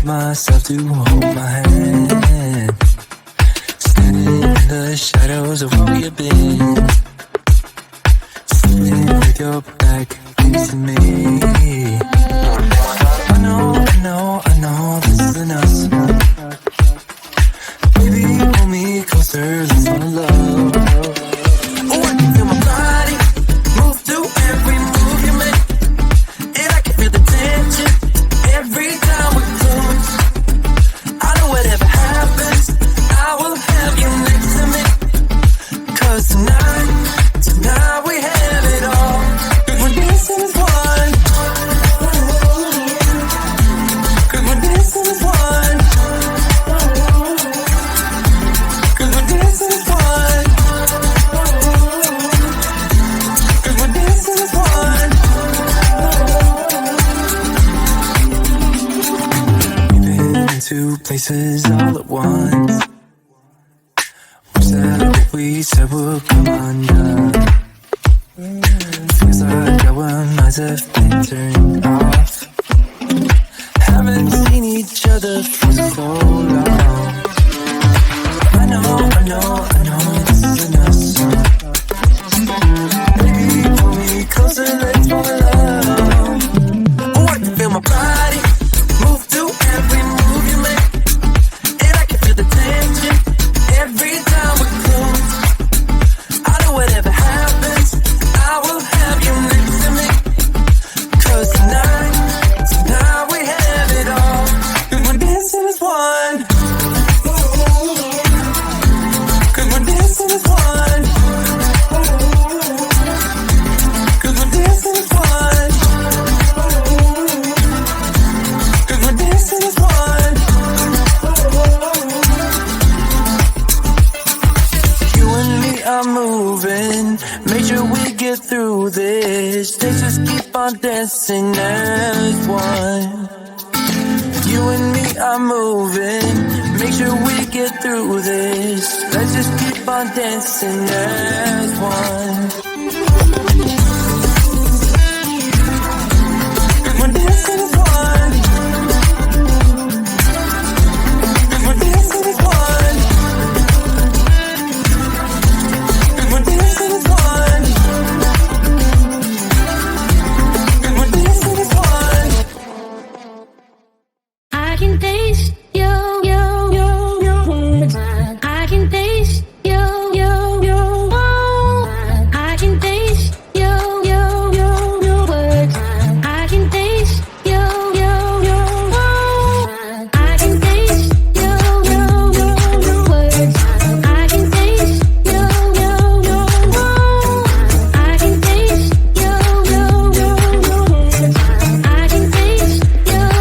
myself to hold my hand. Standing in the shadows of where we've been. Sitting with your back facing me. I know this isn't us. Baby, pull me closer, let's fall in love. Oh, I can feel my body move through every move you make. And I can feel the tension every time we close. I know whatever happens, I will have you next to me. 'Cause tonight we have it all. 'Cause we're dancing as one. 'Cause we're dancing as one. 'Cause we're dancing as one. 'Cause we're dancing as one. We've been in two places all at once. Wish that what we said would come undone. Feels like our minds have been turned off. Haven't seen each other for so long. I know this isn't us. Baby, pull me closer, let's fall in love. Oh, I can feel my body move through every move you make. And I can feel the tension every time we close. I know whatever happens, I will have you next to me. 'Cause tonight we have it all. 'Cause we're dancing as one. 'Cause we're dancing as one. 'Cause we're dancing as one. 'Cause we're dancing as one. You and me are moving, make sure we get through this. Let's just keep on dancing as one. You and me are moving, make sure we get through this. Let's just keep on dancing as one. 'Cause we're dancing as one. 'Cause we're dancing as one. 'Cause we're dancing as one. 'Cause we're dancing as one. I can taste your words. I can taste your I can taste your words. I can taste your I can taste your words. I can taste your I can taste your words. I can taste your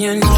you're near.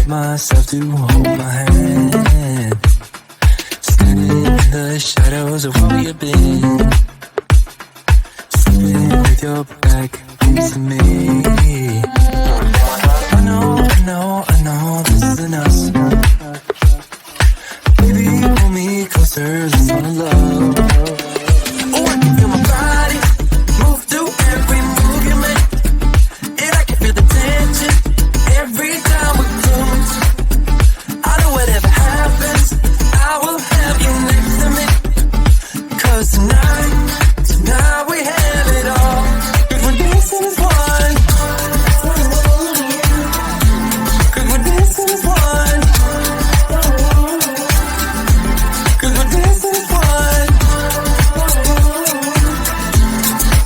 Myself to hold my hand, standing in the shadows of where you've been, sleeping with your back facing me. I know, this isn't us. Baby, pull me closer, let's fall in love. Oh, I can feel my body move through every move you make, and I can feel the tension every time we close. I know whatever happens, I will have you next to me. 'Cause tonight we have it all. 'Cause we're dancing as one. 'Cause we're dancing as one. 'Cause we're dancing as one.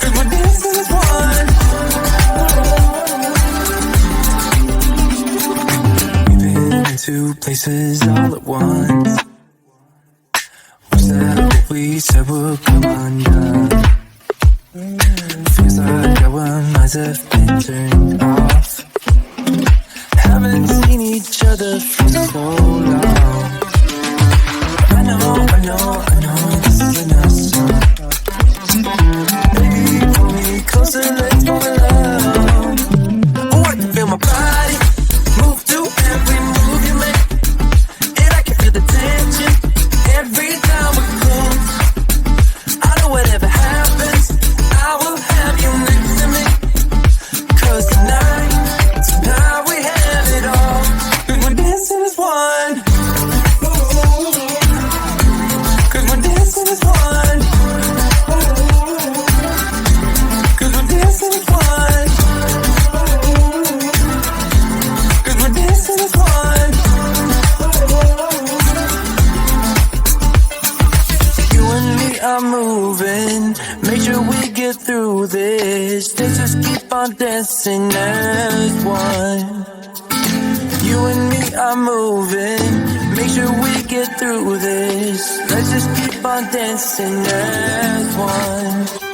'Cause we're dancing as one. Two places all at once. Was that what we said would come undone? Feels like our minds have been turned off. Haven't seen each other for so long. I know, this isn't us. Baby, pull me closer, let's fall in love. Oh, I can feel my body move through every move you make, and I can feel the tension every time we close. I know whatever happens, I will have you next to me. 'Cause tonight we have it all. 'Cause we're dancing as one. 'Cause we're dancing as one. 'Cause we're dancing as one. 'Cause we're dancing as one. You and me are moving, make sure we get through this. Let's just keep on dancing as one. You and me are moving, make sure we get through this. Let's just keep on dancing as one.